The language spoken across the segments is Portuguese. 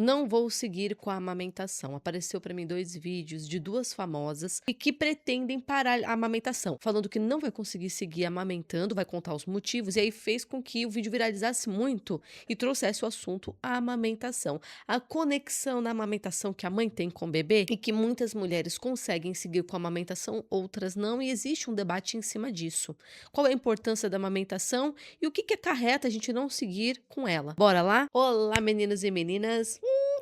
Não vou seguir com a amamentação. Apareceu para mim 2 vídeos de 2 famosas e que pretendem parar a amamentação, falando que não vai conseguir seguir amamentando, vai contar os motivos, e aí fez com que o vídeo viralizasse muito e trouxesse o assunto a amamentação. A conexão na amamentação que a mãe tem com o bebê e que muitas mulheres conseguem seguir com a amamentação, outras não, e existe um debate em cima disso. Qual é a importância da amamentação e o que que acarreta a gente não seguir com ela? Bora lá? Olá, meninos e meninas!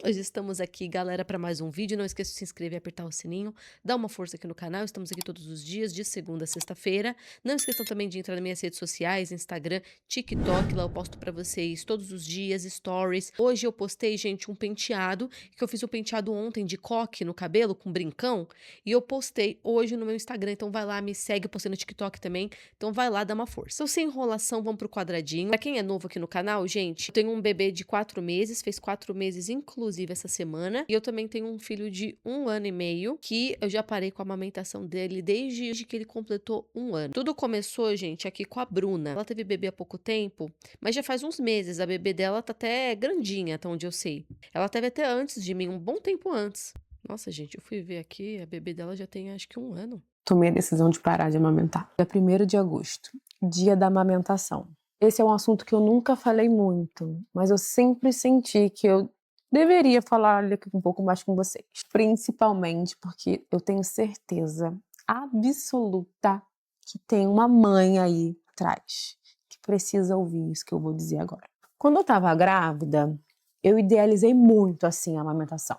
Hoje estamos aqui, galera, para mais um vídeo. Não esqueça de se inscrever e apertar o sininho. Dá uma força aqui no canal. Estamos aqui todos os dias, de segunda a sexta-feira. Não esqueçam também de entrar nas minhas redes sociais, Instagram, TikTok. Lá eu posto para vocês todos os dias, stories. Hoje eu postei, gente, um penteado, que eu fiz um penteado ontem de coque no cabelo, com brincão. E eu postei hoje no meu Instagram. Então vai lá, me segue. Eu postei no TikTok também. Então vai lá, dá uma força. Então, sem enrolação, vamos pro quadradinho. Pra quem é novo aqui no canal, gente, eu tenho um bebê de 4 meses, fez 4 meses, inclusive, essa semana. E eu também tenho um filho de 1 ano e meio, que eu já parei com a amamentação dele desde que ele completou 1 ano. Tudo começou, gente, aqui com a Bruna. Ela teve bebê há pouco tempo, mas já faz uns meses. A bebê dela tá até grandinha, até onde eu sei. Ela teve até antes de mim, um bom tempo antes. Nossa, gente, eu fui ver aqui, a bebê dela já tem acho que 1 ano. Tomei a decisão de parar de amamentar. Dia 1º de agosto, dia da amamentação. Esse é um assunto que eu nunca falei muito, mas eu sempre senti que eu deveria falar aqui um pouco mais com vocês. Principalmente porque eu tenho certeza absoluta que tem uma mãe aí atrás que precisa ouvir isso que eu vou dizer agora. Quando eu tava grávida, eu idealizei muito assim a amamentação.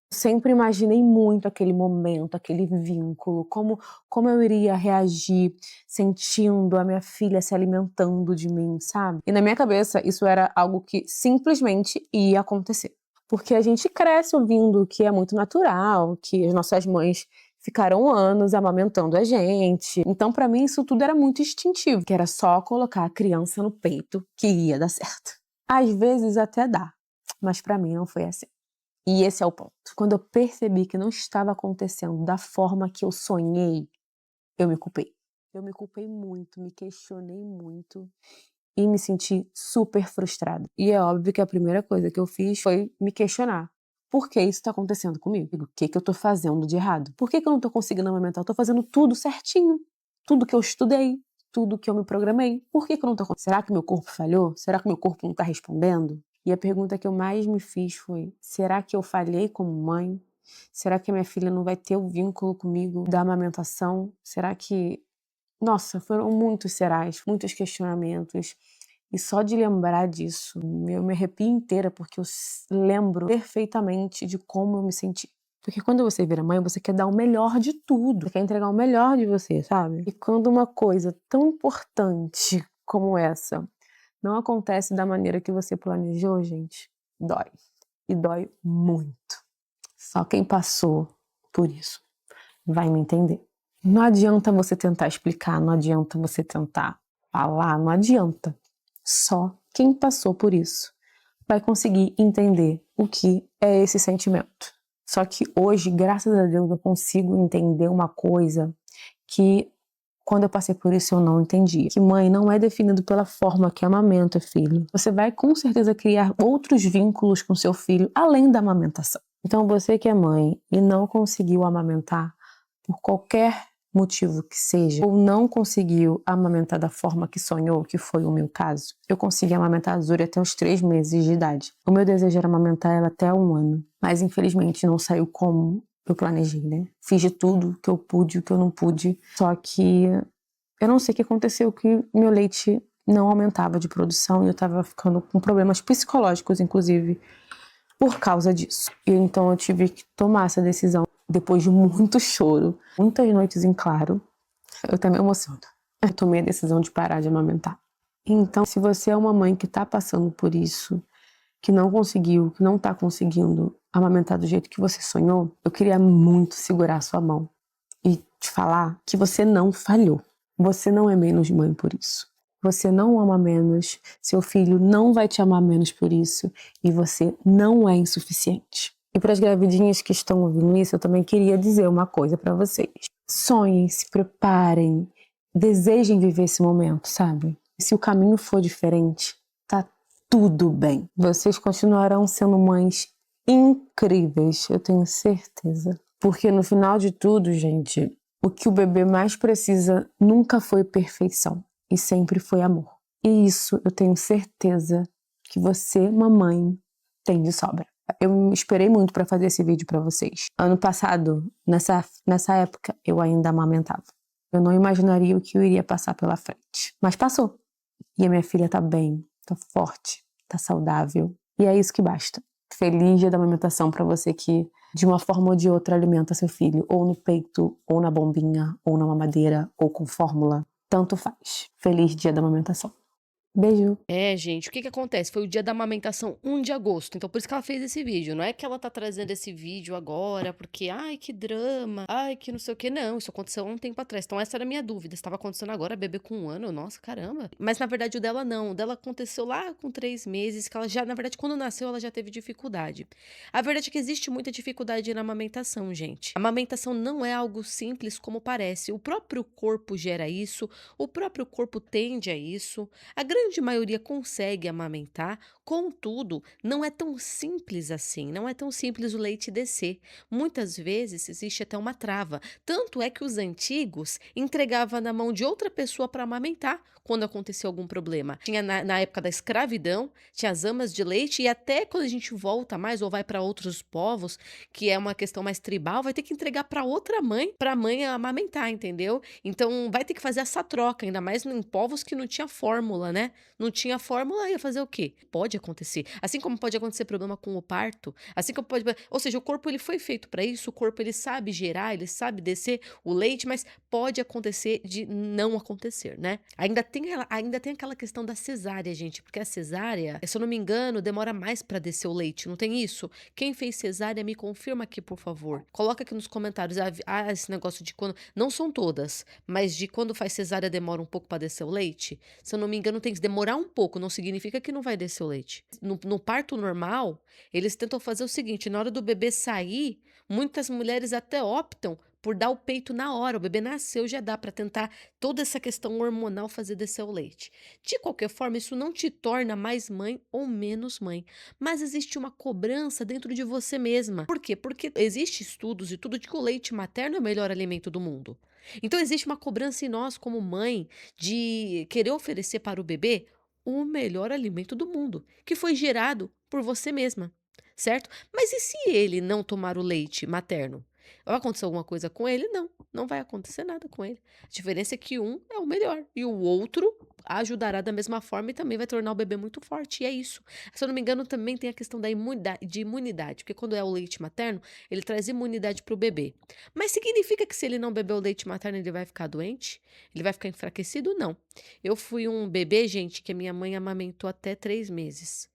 Sempre imaginei muito aquele momento, aquele vínculo, como eu iria reagir sentindo a minha filha se alimentando de mim, sabe? E na minha cabeça isso era algo que simplesmente ia acontecer. Porque a gente cresce ouvindo que é muito natural, que as nossas mães ficaram anos amamentando a gente. Então, pra mim, isso tudo era muito instintivo, que era só colocar a criança no peito que ia dar certo. Às vezes até dá, mas pra mim não foi assim. E esse é o ponto. Quando eu percebi que não estava acontecendo da forma que eu sonhei, eu me culpei. Eu me culpei muito, me questionei muito e me senti super frustrada. E é óbvio que a primeira coisa que eu fiz foi me questionar. Por que isso está acontecendo comigo? O que eu tô fazendo de errado? Por que eu não tô conseguindo amamentar? Eu tô fazendo tudo certinho. Tudo que eu estudei, tudo que eu me programei. Por que eu não tô conseguindo? Será que meu corpo falhou? Será que meu corpo não tá respondendo? E a pergunta que eu mais me fiz foi: será que eu falhei como mãe? Será que a minha filha não vai ter o vínculo comigo da amamentação? Será que... Nossa, foram muitos serás, muitos questionamentos. E só de lembrar disso, eu me arrepio inteira, porque eu lembro perfeitamente de como eu me senti. Porque quando você vira mãe, você quer dar o melhor de tudo. Você quer entregar o melhor de você, sabe? E quando uma coisa tão importante como essa não acontece da maneira que você planejou, gente, dói. E dói muito. Só quem passou por isso vai me entender. Não adianta você tentar explicar, não adianta você tentar falar, não adianta. Só quem passou por isso vai conseguir entender o que é esse sentimento. Só que hoje, graças a Deus, eu consigo entender uma coisa que quando eu passei por isso eu não entendia. Que mãe não é definido pela forma que amamenta o filho. Você vai com certeza criar outros vínculos com seu filho além da amamentação. Então você que é mãe e não conseguiu amamentar por qualquer motivo que seja, ou não conseguiu amamentar da forma que sonhou, que foi o meu caso, eu consegui amamentar a Zuri até os 3 meses de idade. O meu desejo era amamentar ela até 1 ano, mas infelizmente não saiu como eu planejei, né? Fiz de tudo que eu pude, o que eu não pude, só que eu não sei o que aconteceu, que meu leite não aumentava de produção e eu tava ficando com problemas psicológicos, inclusive, por causa disso. E então eu tive que tomar essa decisão depois de muito choro, muitas noites em claro. Eu até me emociono. Eu tomei a decisão de parar de amamentar. Então, se você é uma mãe que tá passando por isso, que não conseguiu, que não tá conseguindo amamentar do jeito que você sonhou, eu queria muito segurar a sua mão e te falar que você não falhou. Você não é menos mãe por isso. Você não ama menos, seu filho não vai te amar menos por isso, e você não é insuficiente. E para as gravidinhas que estão ouvindo isso, eu também queria dizer uma coisa para vocês. Sonhem, se preparem, desejem viver esse momento, sabe? E se o caminho for diferente, tá tudo bem. Vocês continuarão sendo mães incríveis, eu tenho certeza. Porque no final de tudo, gente, o que o bebê mais precisa nunca foi perfeição, e sempre foi amor. E isso eu tenho certeza que você, mamãe, tem de sobra. Eu esperei muito para fazer esse vídeo para vocês. Ano passado, nessa época, eu ainda amamentava. Eu não imaginaria o que eu iria passar pela frente. Mas passou. E a minha filha tá bem, tá forte, tá saudável. E é isso que basta. Feliz dia da amamentação para você que, de uma forma ou de outra, alimenta seu filho, ou no peito, ou na bombinha, ou na mamadeira, ou com fórmula. Tanto faz. Feliz dia da amamentação. Beijo. É, gente, o que que acontece? Foi o dia da amamentação, 1 de agosto, então por isso que ela fez esse vídeo. Não é que ela tá trazendo esse vídeo agora porque, ai, que drama, ai, que não sei o que. Não, isso aconteceu há um tempo atrás. Então essa era a minha dúvida. Estava acontecendo agora, bebê com 1 ano, nossa, caramba. Mas na verdade o dela não. O dela aconteceu lá com 3 meses, que ela já, na verdade, quando nasceu, ela já teve dificuldade. A verdade é que existe muita dificuldade na amamentação, gente. A amamentação não é algo simples como parece. O próprio corpo gera isso, o próprio corpo tende a isso. A grande maioria consegue amamentar, contudo, não é tão simples assim, não é tão simples o leite descer. Muitas vezes existe até uma trava. Tanto é que os antigos entregavam na mão de outra pessoa para amamentar quando acontecia algum problema. Tinha na época da escravidão, tinha as amas de leite, e até quando a gente volta mais ou vai para outros povos, que é uma questão mais tribal, vai ter que entregar para outra mãe, para a mãe amamentar, entendeu? Então vai ter que fazer essa troca, ainda mais em povos que não tinha fórmula, né? Não tinha fórmula, ia fazer o quê? Pode acontecer. Assim como pode acontecer problema com o parto, assim como pode, ou seja, o corpo ele foi feito para isso, o corpo ele sabe gerar, ele sabe descer o leite, mas pode acontecer de não acontecer, né? Ainda tem aquela questão da cesárea, gente, porque a cesárea, se eu não me engano, demora mais para descer o leite, não tem isso? Quem fez cesárea me confirma aqui, por favor. Coloca aqui nos comentários esse negócio de quando, não são todas, mas de quando faz cesárea demora um pouco para descer o leite. Se eu não me engano, tem que demorar um pouco, não significa que não vai descer o leite. No parto normal, eles tentam fazer o seguinte: na hora do bebê sair, muitas mulheres até optam por dar o peito na hora. O bebê nasceu, já dá para tentar toda essa questão hormonal fazer descer o leite. De qualquer forma, isso não te torna mais mãe ou menos mãe, mas existe uma cobrança dentro de você mesma. Por quê? Porque existe estudos e tudo de que o leite materno é o melhor alimento do mundo. Então existe uma cobrança em nós como mãe de querer oferecer para o bebê o melhor alimento do mundo, que foi gerado por você mesma, certo? Mas e se ele não tomar o leite materno? Vai acontecer alguma coisa com ele? Não, não vai acontecer nada com ele. A diferença é que um é o melhor e o outro ajudará da mesma forma e também vai tornar o bebê muito forte. E é isso. Se eu não me engano, também tem a questão da imunidade, porque quando é o leite materno, ele traz imunidade para o bebê. Mas significa que se ele não beber o leite materno, ele vai ficar doente? Ele vai ficar enfraquecido? Não. Eu fui um bebê, gente, que a minha mãe amamentou até 3 meses.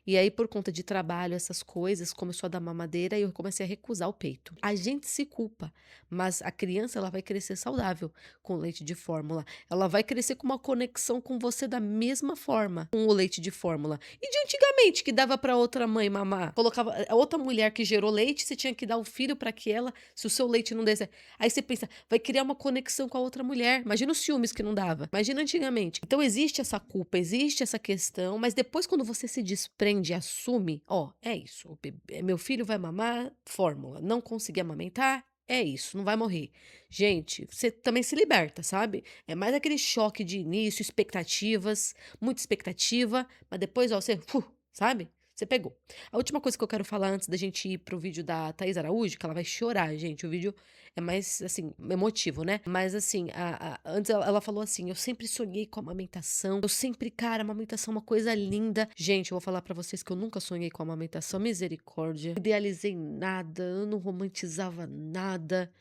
E aí, por conta de trabalho, essas coisas, começou a dar mamadeira e eu comecei a recusar o peito. A gente se culpa, mas a criança ela vai crescer saudável com leite de fórmula. Ela vai crescer com uma conexão com você da mesma forma com o leite de fórmula. E de antigamente, que dava para outra mãe mamar, colocava a outra mulher que gerou leite, você tinha que dar o filho para que ela, se o seu leite não desse. Aí você pensa, vai criar uma conexão com a outra mulher. Imagina os ciúmes que não dava. Imagina antigamente. Então existe essa culpa, existe essa questão, mas depois quando você se desprende e assume, ó, é isso, meu filho vai mamar fórmula, não conseguir amamentar, é isso, não vai morrer. Gente, você também se liberta, sabe? É mais aquele choque de início, expectativas, muita expectativa, mas depois, ó, você, sabe? Você pegou. A última coisa que eu quero falar antes da gente ir pro vídeo da Thaís Araújo, que ela vai chorar, gente. O vídeo é mais, assim, emotivo, né? Mas, assim, antes ela falou assim: eu sempre sonhei com a amamentação. Eu sempre, cara, a amamentação é uma coisa linda. Gente, eu vou falar pra vocês que eu nunca sonhei com a amamentação. Misericórdia. Não idealizei nada, eu não romantizava nada.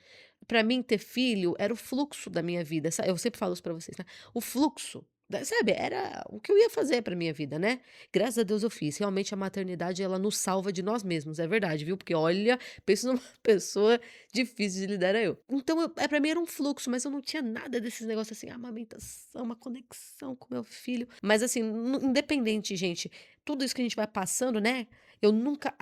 Pra mim, ter filho era o fluxo da minha vida. Eu sempre falo isso pra vocês, né? O fluxo. Sabe, era o que eu ia fazer pra minha vida, né? Graças a Deus eu fiz. Realmente a maternidade, ela nos salva de nós mesmos, é verdade, viu? Porque olha, pensa numa pessoa difícil de lidar era eu. Então, pra mim era um fluxo, mas eu não tinha nada desses negócios assim, amamentação, uma conexão com meu filho. Mas assim, independente, gente, tudo isso que a gente vai passando, né, eu nunca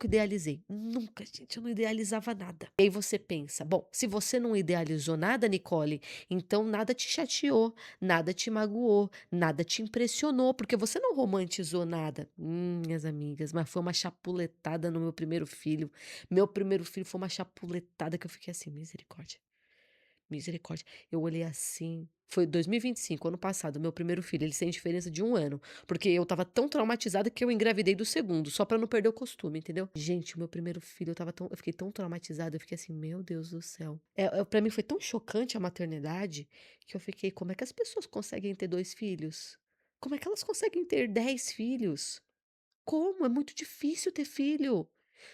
idealizei, nunca, gente, eu não idealizava nada. E aí você pensa: "Bom, se você não idealizou nada, Nicole, então nada te chateou, nada te magoou, nada te impressionou, porque você não romantizou nada". Minhas amigas, mas foi uma chapuletada no meu primeiro filho. Meu primeiro filho foi uma chapuletada que eu fiquei assim: "Misericórdia". Misericórdia. Eu olhei assim, foi 2025, ano passado, meu primeiro filho, eles têm diferença de 1 ano, porque eu estava tão traumatizada que eu engravidei do segundo, só pra não perder o costume, entendeu. Gente, o meu primeiro filho, eu fiquei tão traumatizada, eu fiquei assim: "Meu Deus do céu". Pra mim foi tão chocante a maternidade, que eu fiquei: "Como é que as pessoas conseguem ter 2 filhos? Como é que elas conseguem ter 10 filhos? Como? É muito difícil ter filho.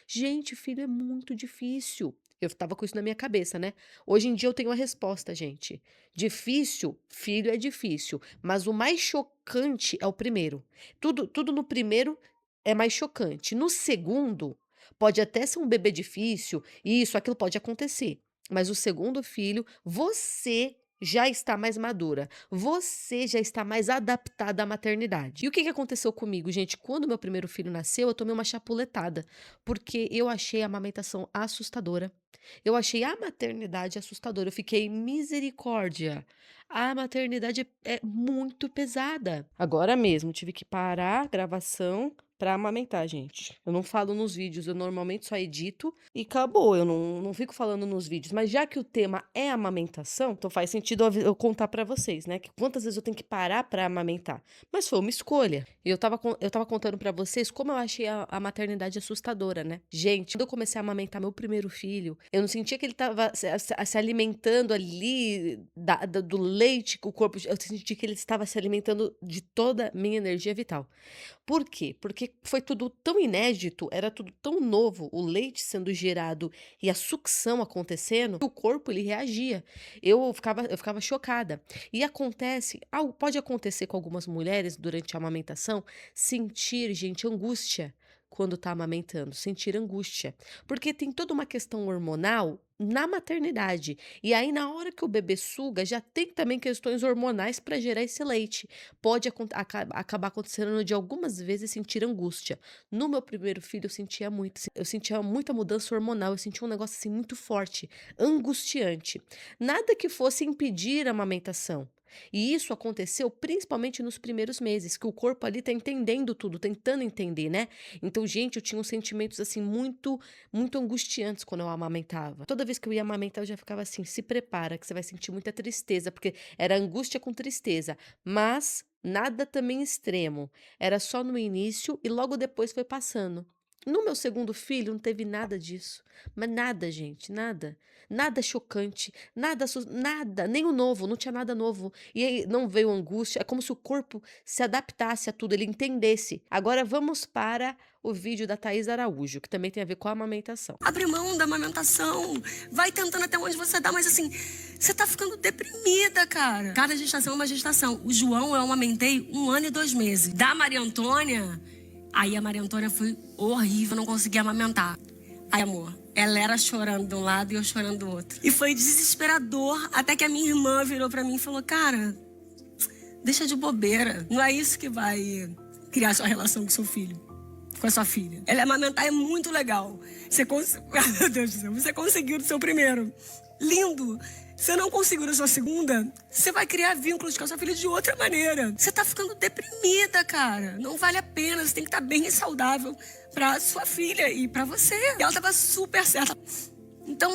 Gente, filho é muito difícil". Eu estava com isso na minha cabeça, né. Hoje em dia eu tenho a resposta, gente. Difícil, filho é difícil, mas o mais chocante é o primeiro. Tudo no primeiro é mais chocante. No segundo, pode até ser um bebê difícil, isso, aquilo pode acontecer, mas o segundo filho, você já está mais madura. Você já está mais adaptada à maternidade. E o que que aconteceu comigo, gente? Quando meu primeiro filho nasceu, eu tomei uma chapuletada, porque eu achei a amamentação assustadora. Eu achei a maternidade assustadora. Eu fiquei, misericórdia. A maternidade é muito pesada. Agora mesmo, tive que parar a gravação para amamentar, gente. Eu não falo nos vídeos, eu normalmente só edito e acabou. Eu não fico falando nos vídeos. Mas já que o tema é amamentação, então faz sentido eu contar para vocês, né? Que quantas vezes eu tenho que parar para amamentar. Mas foi uma escolha. E eu tava contando para vocês como eu achei a maternidade assustadora, né? Gente, quando eu comecei a amamentar meu primeiro filho, eu não sentia que ele tava se alimentando ali do leite que o corpo. Eu senti que ele estava se alimentando de toda a minha energia vital. Por quê? Porque foi tudo tão inédito, era tudo tão novo, o leite sendo gerado e a sucção acontecendo, que o corpo ele reagia. Eu ficava chocada. E pode acontecer com algumas mulheres durante a amamentação, sentir, gente, angústia quando tá amamentando, sentir angústia. Porque tem toda uma questão hormonal na maternidade. E aí, na hora que o bebê suga, já tem também questões hormonais para gerar esse leite. Pode acabar acontecendo de algumas vezes sentir angústia. No meu primeiro filho eu sentia muita mudança hormonal, eu sentia um negócio assim muito forte, angustiante. Nada que fosse impedir a amamentação. E isso aconteceu principalmente nos primeiros meses, que o corpo ali tá entendendo tudo, tentando entender, né? Então, gente, eu tinha uns sentimentos assim muito angustiantes quando eu amamentava. Toda vez que eu ia amamentar, eu já ficava assim: se prepara, que você vai sentir muita tristeza, porque era angústia com tristeza. Mas nada também extremo, era só no início e logo depois foi passando. No meu segundo filho não teve nada disso, mas nada, gente, nada. Nada chocante, nada, nem o novo, não tinha nada novo. E aí não veio angústia, é como se o corpo se adaptasse a tudo, ele entendesse. Agora vamos para o vídeo da Thaís Araújo, que também tem a ver com a amamentação. Abre mão da amamentação, vai tentando até onde você dá, mas assim, você tá ficando deprimida, cara. Cada gestação é uma gestação. O João eu amamentei 1 ano e 2 meses. Da Maria Antônia, aí a Maria Antônia foi horrível, não conseguia amamentar. Aí, amor, ela era chorando de um lado e eu chorando do outro. E foi desesperador, até que a minha irmã virou pra mim e falou: cara, deixa de bobeira. Não é isso que vai criar sua relação com seu filho, com a sua filha. Ela amamentar é muito legal. Meu Deus do céu, você conseguiu do seu primeiro. Lindo. Você não conseguiu da sua segunda, você vai criar vínculos com a sua filha de outra maneira. Você tá ficando deprimida, cara. Não vale a pena, você tem que estar bem e saudável pra sua filha e pra você. E ela tava super certa. Então,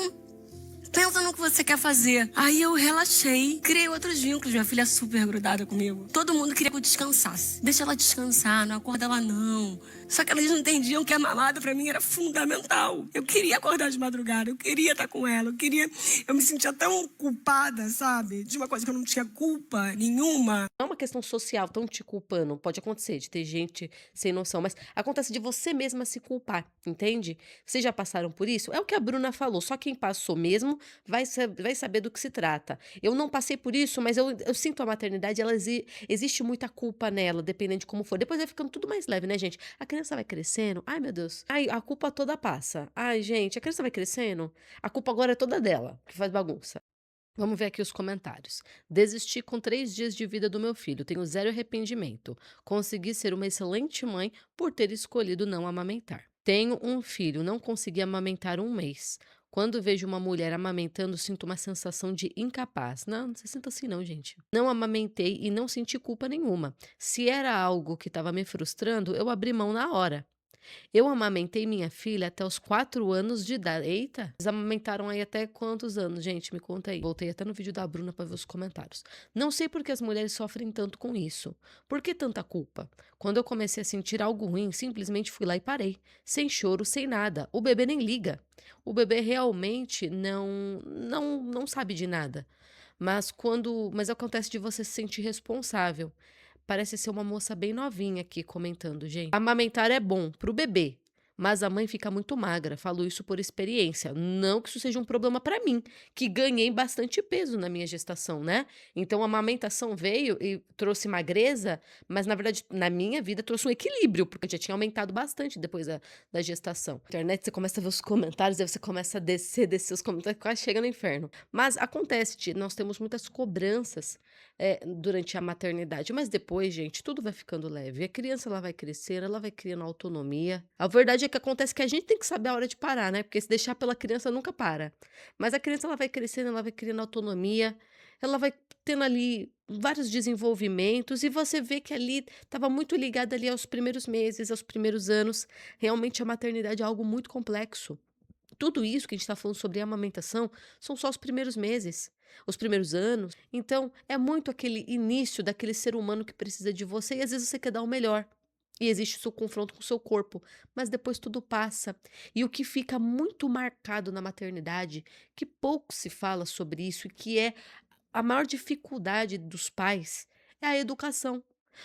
pensa no que você quer fazer. Aí eu relaxei, criei outros vínculos. Minha filha é super grudada comigo. Todo mundo queria que eu descansasse. Deixa ela descansar, não acorda ela não. Só que elas não entendiam que a mamada pra mim era fundamental. Eu queria acordar de madrugada, eu queria estar com ela, eu me sentia tão culpada, sabe? De uma coisa que eu não tinha culpa nenhuma. Não é uma questão social, tão te culpando. Pode acontecer de ter gente sem noção, mas acontece de você mesma se culpar, entende? Vocês já passaram por isso? É o que a Bruna falou, só quem passou mesmo vai saber do que se trata. Eu não passei por isso, mas eu sinto a maternidade, existe muita culpa nela, dependendo de como for. Depois vai ficando tudo mais leve, né, gente? A criança vai crescendo, ai meu Deus, ai, a culpa toda passa. Ai, gente, a criança vai crescendo, a culpa agora é toda dela, que faz bagunça. Vamos ver aqui os comentários. Desisti com 3 dias de vida do meu filho, tenho zero arrependimento. Consegui ser uma excelente mãe por ter escolhido não amamentar. Tenho um filho, não consegui amamentar 1 mês. Quando vejo uma mulher amamentando, sinto uma sensação de incapaz. Não se sinta assim não, gente. Não amamentei e não senti culpa nenhuma. Se era algo que estava me frustrando, eu abri mão na hora. Eu amamentei minha filha até os 4 anos de idade. Eita! Eles amamentaram aí até quantos anos, gente? Me conta aí. Voltei até no vídeo da Bruna para ver os comentários. Não sei por que as mulheres sofrem tanto com isso. Por que tanta culpa? Quando eu comecei a sentir algo ruim, simplesmente fui lá e parei. Sem choro, sem nada. O bebê nem liga. O bebê realmente não sabe de nada. Mas acontece de você se sentir responsável. Parece ser uma moça bem novinha aqui comentando, gente. Amamentar é bom pro bebê, mas a mãe fica muito magra. Falo isso por experiência. Não que isso seja um problema pra mim, que ganhei bastante peso na minha gestação, né? Então a amamentação veio e trouxe magreza, mas na verdade na minha vida trouxe um equilíbrio, porque eu já tinha aumentado bastante depois da gestação. Na internet você começa a ver os comentários, aí você começa a descer os comentários, quase chega no inferno. Mas acontece, nós temos muitas cobranças durante a maternidade. Mas depois, gente, tudo vai ficando leve. A criança ela vai crescer, ela vai criando autonomia. A verdade é que acontece que a gente tem que saber a hora de parar, né? Porque se deixar pela criança nunca para. Mas a criança ela vai crescendo, ela vai criando autonomia, ela vai tendo ali vários desenvolvimentos e você vê que ali estava muito ligada ali aos primeiros meses, aos primeiros anos. Realmente a maternidade é algo muito complexo. Tudo isso que a gente está falando sobre amamentação são só os primeiros meses, os primeiros anos. Então, é muito aquele início daquele ser humano que precisa de você e às vezes você quer dar o melhor. E existe o seu confronto com o seu corpo, mas depois tudo passa. E o que fica muito marcado na maternidade, que pouco se fala sobre isso, e que é a maior dificuldade dos pais, é a educação.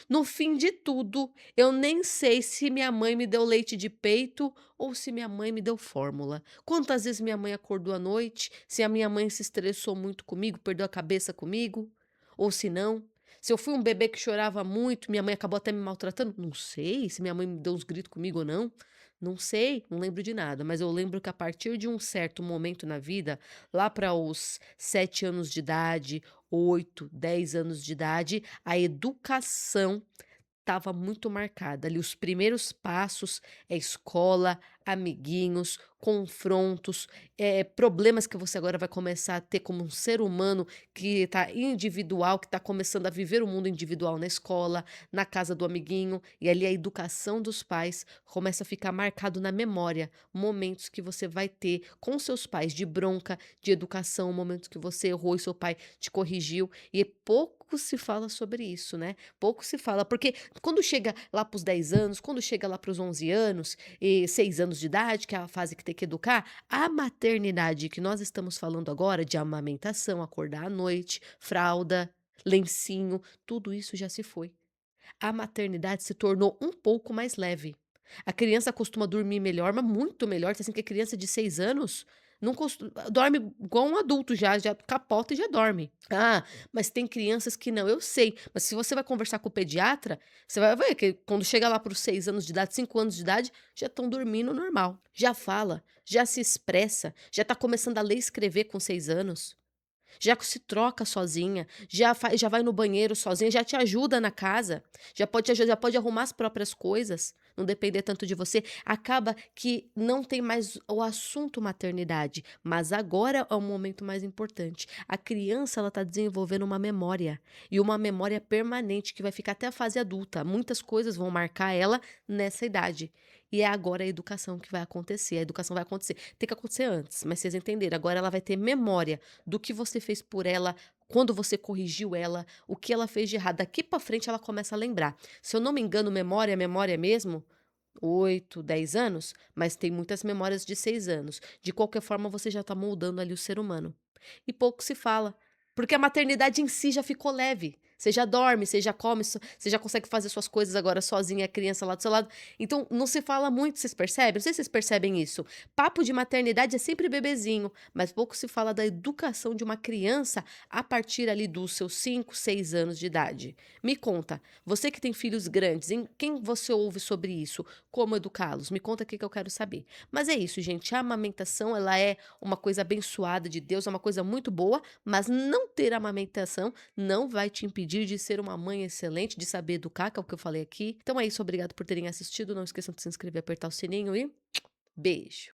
No fim de tudo, eu nem sei se minha mãe me deu leite de peito ou se minha mãe me deu fórmula. Quantas vezes minha mãe acordou à noite, se a minha mãe se estressou muito comigo, perdeu a cabeça comigo, ou se não. Se eu fui um bebê que chorava muito, minha mãe acabou até me maltratando, não sei se minha mãe me deu uns gritos comigo ou não. Não sei, não lembro de nada, mas eu lembro que a partir de um certo momento na vida, lá para os 7 anos de idade, 8, 10 anos de idade, a educação estava muito marcada ali, os primeiros passos, é escola, amiguinhos, confrontos, problemas que você agora vai começar a ter como um ser humano que está individual, que está começando a viver o mundo individual na escola, na casa do amiguinho, e ali a educação dos pais começa a ficar marcado na memória, momentos que você vai ter com seus pais de bronca, de educação, momentos que você errou e seu pai te corrigiu, e pouco se fala sobre isso, né? Pouco se fala, porque quando chega lá para os 10 anos, quando chega lá para os 11 anos e 6 anos de idade, que é a fase que tem que educar, a maternidade que nós estamos falando agora, de amamentação, acordar à noite, fralda, lencinho, tudo isso já se foi. A maternidade se tornou um pouco mais leve. A criança costuma dormir melhor, mas muito melhor. Assim que a criança de 6 anos não dorme igual um adulto já capota e já dorme. Ah, mas tem crianças que não, eu sei. Mas se você vai conversar com o pediatra, você vai ver que quando chega lá para os 6 anos de idade, 5 anos de idade, já estão dormindo normal. Já fala, já se expressa, já está começando a ler e escrever com 6 anos. Já se troca sozinha, já vai no banheiro sozinha, já te ajuda na casa, já pode arrumar as próprias coisas, não depender tanto de você. Acaba que não tem mais o assunto maternidade, mas agora é o momento mais importante. A criança ela está desenvolvendo uma memória, e uma memória permanente que vai ficar até a fase adulta. Muitas coisas vão marcar ela nessa idade. E é agora a educação que vai acontecer. A educação vai acontecer. Tem que acontecer antes, mas vocês entenderam. Agora ela vai ter memória do que você fez por ela, quando você corrigiu ela, o que ela fez de errado. Daqui pra frente ela começa a lembrar. Se eu não me engano, memória é memória mesmo? 8, 10 anos, mas tem muitas memórias de 6 anos. De qualquer forma, você já tá moldando ali o ser humano. E pouco se fala, porque a maternidade em si já ficou leve. Você já dorme, você já come, você já consegue fazer suas coisas agora sozinha, a criança lá do seu lado. Então, não se fala muito, vocês percebem? Não sei se vocês percebem isso. Papo de maternidade é sempre bebezinho, mas pouco se fala da educação de uma criança a partir ali dos seus 5, 6 anos de idade. Me conta, você que tem filhos grandes, em quem você ouve sobre isso? Como educá-los? Me conta aqui que eu quero saber. Mas é isso, gente. A amamentação, ela é uma coisa abençoada de Deus, é uma coisa muito boa, mas não ter amamentação não vai te impedir de ser uma mãe excelente, de saber educar, que é o que eu falei aqui. Então é isso, obrigado por terem assistido. Não esqueçam de se inscrever, apertar o sininho e beijo.